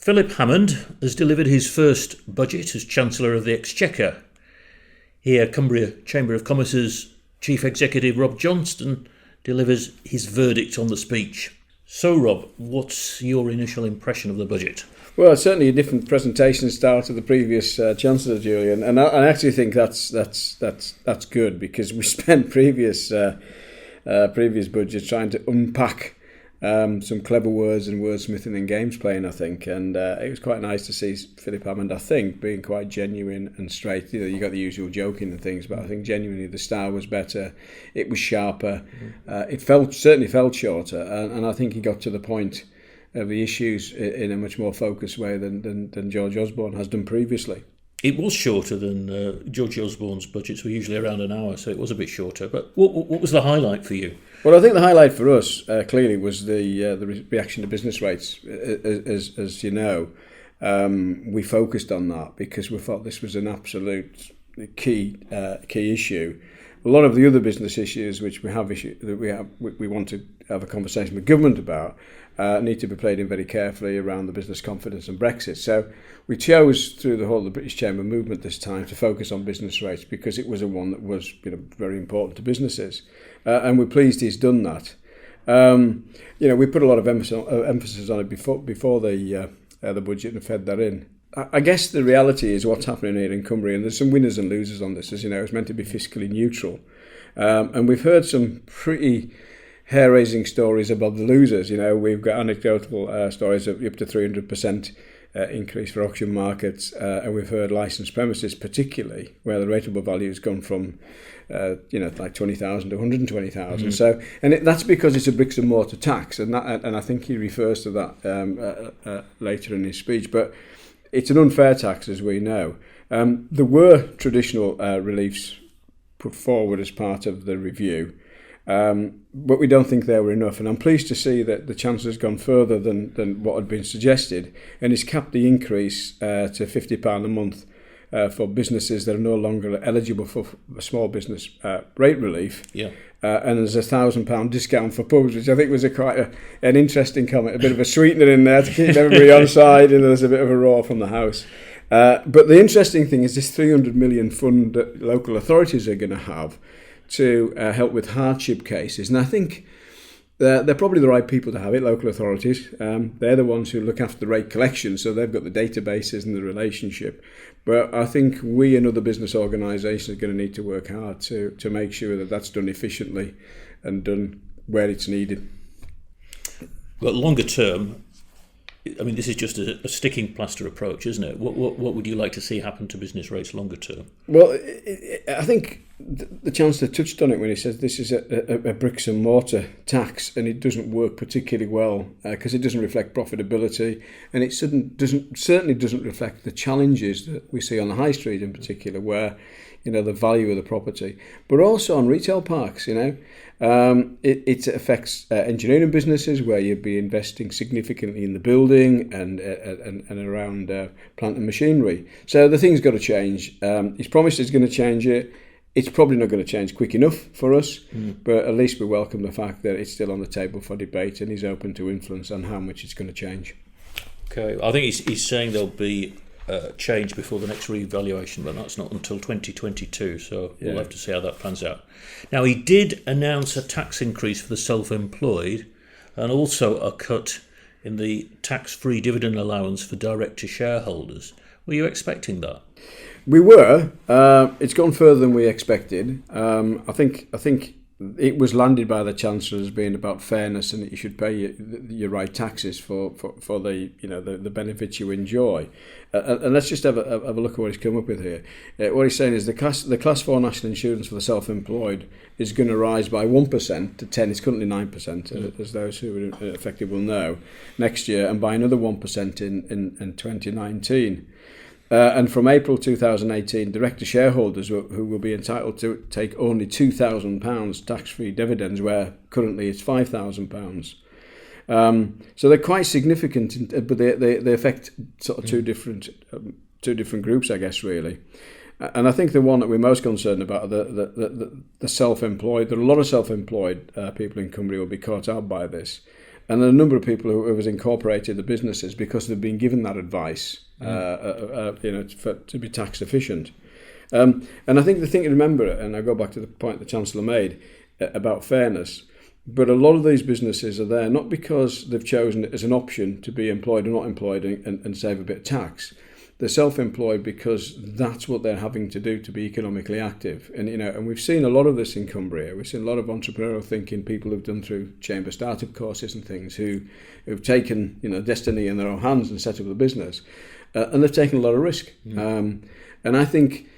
Philip Hammond has delivered his first budget as Chancellor of the Exchequer. Here, Cumbria Chamber of Commerce's Chief Executive Rob Johnston delivers his verdict on the speech. So, Rob, what's your initial impression of the budget? Well, it's certainly a different presentation style to the previous Chancellor, Julian, and I actually think that's good, because we spent previous budgets trying to unpack some clever words and wordsmithing and games playing, I think, and it was quite nice to see Philip Hammond, I think, being quite genuine and straight. You got the usual joking and things, but I think genuinely the style was better, it was sharper, it certainly felt shorter, and I think he got to the point of the issues in a much more focused way than George Osborne has done previously. It was shorter than George Osborne's budgets were usually around an hour, so it was a bit shorter. But what was the highlight for you? Well, I think the highlight for us clearly was the reaction to business rates. As you know, we focused on that because we thought this was an absolute key issue. A lot of the other business issues which we want to have a conversation with government about need to be played in very carefully around the business confidence and Brexit. So we chose through the whole of the British Chamber movement this time to focus on business rates because it was a one that was very important to businesses, and we're pleased he's done that. We put a lot of emphasis on it before the budget and fed that in. I guess the reality is what's happening here in Cumbria, and there's some winners and losers on this. As you know, it's meant to be fiscally neutral, and we've heard some pretty hair-raising stories about the losers. We've got anecdotal stories of up to 300% increase for auction markets, and we've heard licensed premises, particularly where the rateable value has gone from, like 20,000 to 120,000. Mm-hmm. So, that's because it's a bricks and mortar tax, and I think he refers to that later in his speech. But it's an unfair tax, as we know. There were traditional reliefs put forward as part of the review. But we don't think they were enough, and I'm pleased to see that the Chancellor's gone further than what had been suggested, and he's capped the increase to £50 a month for businesses that are no longer eligible for a small business rate relief. Yeah. And there's £1,000 discount for pubs, which I think was an interesting comment, a bit of a sweetener in there to keep everybody on side, and there's a bit of a roar from the House. But the interesting thing is this 300 million fund that local authorities are going to have to help with hardship cases. And I think they're probably the right people to have it, local authorities. They're the ones who look after the rate collection, so they've got the databases and the relationship. But I think we and other business organisations are going to need to work hard to make sure that that's done efficiently and done where it's needed. But longer term, I mean, this is just a sticking plaster approach, isn't it? What would you like to see happen to business rates longer term? Well, I think the Chancellor touched on it when he says this is a bricks and mortar tax, and it doesn't work particularly well because it doesn't reflect profitability, and it certainly doesn't reflect the challenges that we see on the high street in particular, where the value of the property, but also on retail parks. It affects engineering businesses where you'd be investing significantly in the building and around plant and machinery. So the thing's got to change. He's promised he's going to change it. It's probably not going to change quick enough for us, but at least we welcome the fact that it's still on the table for debate, and he's open to influence on how much it's going to change. Okay, I think he's saying there'll be change before the next revaluation, but that's not until 2022, so we'll have to see how that plans out. Now, he did announce a tax increase for the self-employed and also a cut in the tax-free dividend allowance for director shareholders. Were you expecting that? We were. It's gone further than we expected. I think it was landed by the Chancellor as being about fairness, and that you should pay your right taxes for the benefits you enjoy. And let's just have a look at what he's come up with here. What he's saying is the class 4 national insurance for the self-employed is going to rise by 1% to 10%. It's currently 9%, as those who are affected will know, next year, and by another 1% in 2019. And from April 2018, director shareholders who will be entitled to take only £2,000 tax-free dividends, where currently it's £5,000. So they're quite significant, but they affect sort of two different groups, I guess, really. And I think the one that we're most concerned about are the self-employed. There are a lot of self-employed people in Cumbria will be caught out by this. And a number of people who have incorporated the businesses because they've been given that advice, to be tax efficient. And I think the thing to remember, and I go back to the point the Chancellor made about fairness, but a lot of these businesses are there not because they've chosen it as an option to be employed or not employed and save a bit of tax. They're self-employed because that's what they're having to do to be economically active. And we've seen a lot of this in Cumbria. We've seen a lot of entrepreneurial thinking, people who've done through chamber startup courses and things who've taken destiny in their own hands and set up the business. And they've taken a lot of risk. And I think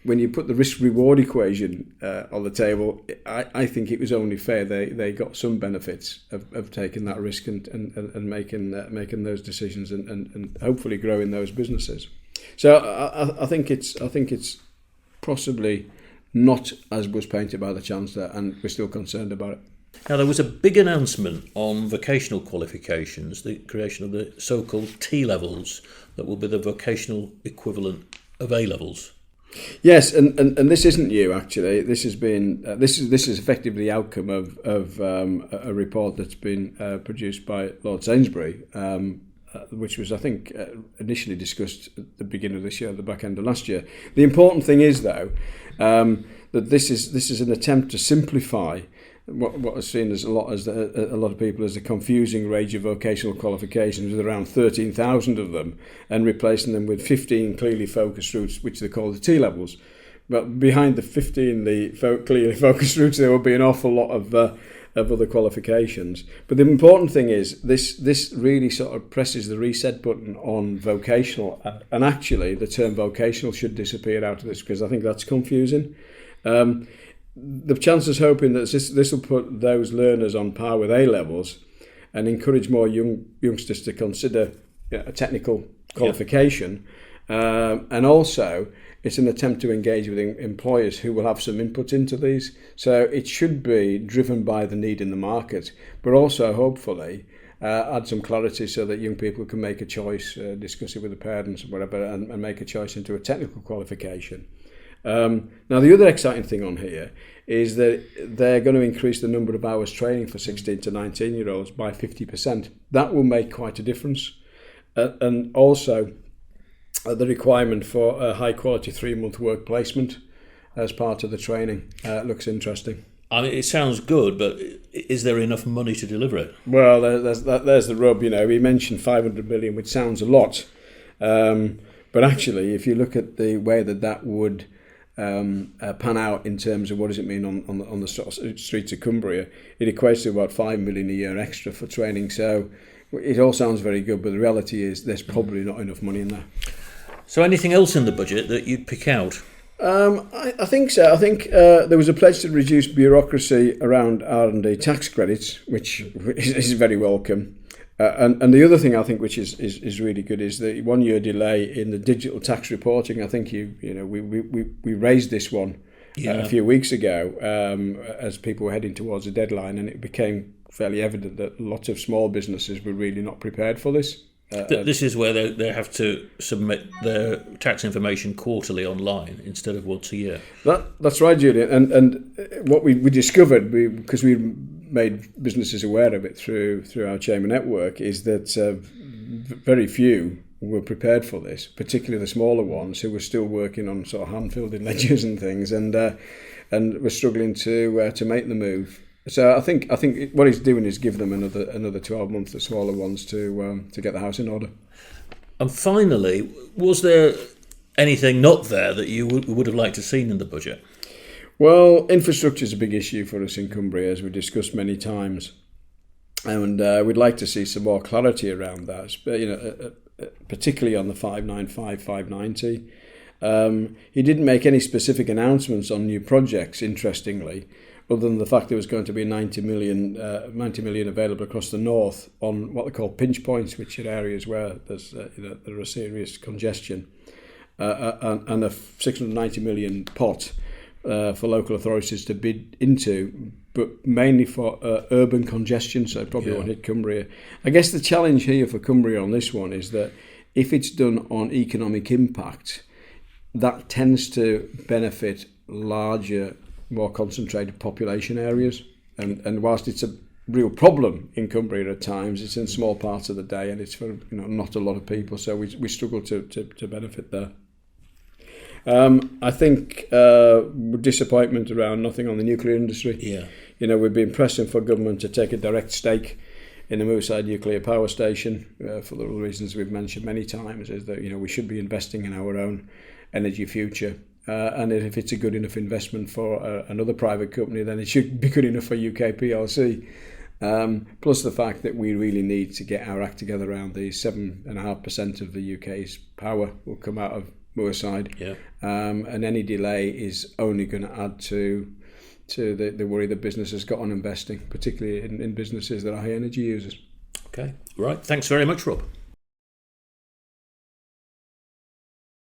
when you put the risk-reward equation on the table, I think it was only fair they got some benefits of taking that risk and making those decisions and hopefully growing those businesses. So I think it's possibly not as was painted by the Chancellor, and we're still concerned about it. Now, there was a big announcement on vocational qualifications, the creation of the so-called T-levels that will be the vocational equivalent of A-levels. Yes, and this isn't new actually. This has been this is effectively the outcome of a report that's been produced by Lord Sainsbury, which was I think initially discussed at the beginning of this year, at the back end of last year. The important thing is though that this is an attempt to simplify what is seen as a lot of people as a confusing range of vocational qualifications, with around 13,000 of them, and replacing them with 15 clearly focused routes, which they call the T-levels. But behind the 15 clearly focused routes, there will be an awful lot of other qualifications. But the important thing is this really sort of presses the reset button on vocational, and actually the term vocational should disappear out of this because I think that's confusing. The Chancellor's hoping that this will put those learners on par with A-levels and encourage more youngsters to consider a technical qualification. And also, it's an attempt to engage with employers who will have some input into these. So it should be driven by the need in the market, but also, hopefully, add some clarity so that young people can make a choice, discuss it with the parents or whatever, and make a choice into a technical qualification. Now, the other exciting thing on here is that they're going to increase the number of hours training for 16 to 19-year-olds by 50%. That will make quite a difference. And also, the requirement for a high-quality 3-month work placement as part of the training looks interesting. I mean, it sounds good, but is there enough money to deliver it? Well, there's the rub. He mentioned 500 million, which sounds a lot. But actually, if you look at the way that would pan out in terms of what does it mean on the streets of Cumbria, it equates to about 5 million a year extra for training. So it all sounds very good, but the reality is there's probably not enough money in there. So anything else in the budget that you'd pick out? I think so. I think there was a pledge to reduce bureaucracy around R&D tax credits, which is very welcome. And the other thing I think which is really good is the 1 year delay in the digital tax reporting. I think we raised this one a few weeks ago as people were heading towards a deadline, and it became fairly evident that lots of small businesses were really not prepared for this. This is where they have to submit their tax information quarterly online instead of once a year. That's right, Julian. And what we discovered, because we made businesses aware of it through our chamber network, is that very few were prepared for this, particularly the smaller ones who were still working on sort of hand-filled in ledgers and things, and were struggling to make the move. So I think what he's doing is give them another 12 months, the smaller ones, to get the house in order. And finally, was there anything not there that you would have liked to have seen in the budget? Well, infrastructure is a big issue for us in Cumbria, as we discussed many times, and we'd like to see some more clarity around that, particularly on the 595, 590. He didn't make any specific announcements on new projects, interestingly, other than the fact there was going to be 90 million available across the north on what they call pinch points, which are areas where there are serious congestion, and a 690 million pot for local authorities to bid into, but mainly for urban congestion, so probably won't hit Cumbria. I guess the challenge here for Cumbria on this one is that if it's done on economic impact, that tends to benefit larger, more concentrated population areas, and whilst it's a real problem in Cumbria at times. It's in small parts of the day, and it's for not a lot of people, so we struggle to benefit there. I think disappointment around nothing on the nuclear industry. Yeah. We've been pressing for government to take a direct stake in the Moorside nuclear power station for the reasons we've mentioned many times, is that we should be investing in our own energy future. And if it's a good enough investment for another private company, then it should be good enough for UK PLC. Plus the fact that we really need to get our act together around the 7.5% of the UK's power will come out of Moorside. Yeah. And any delay is only going to add to the worry that business has got on investing, particularly in businesses that are high energy users. Okay, right. Thanks very much, Rob.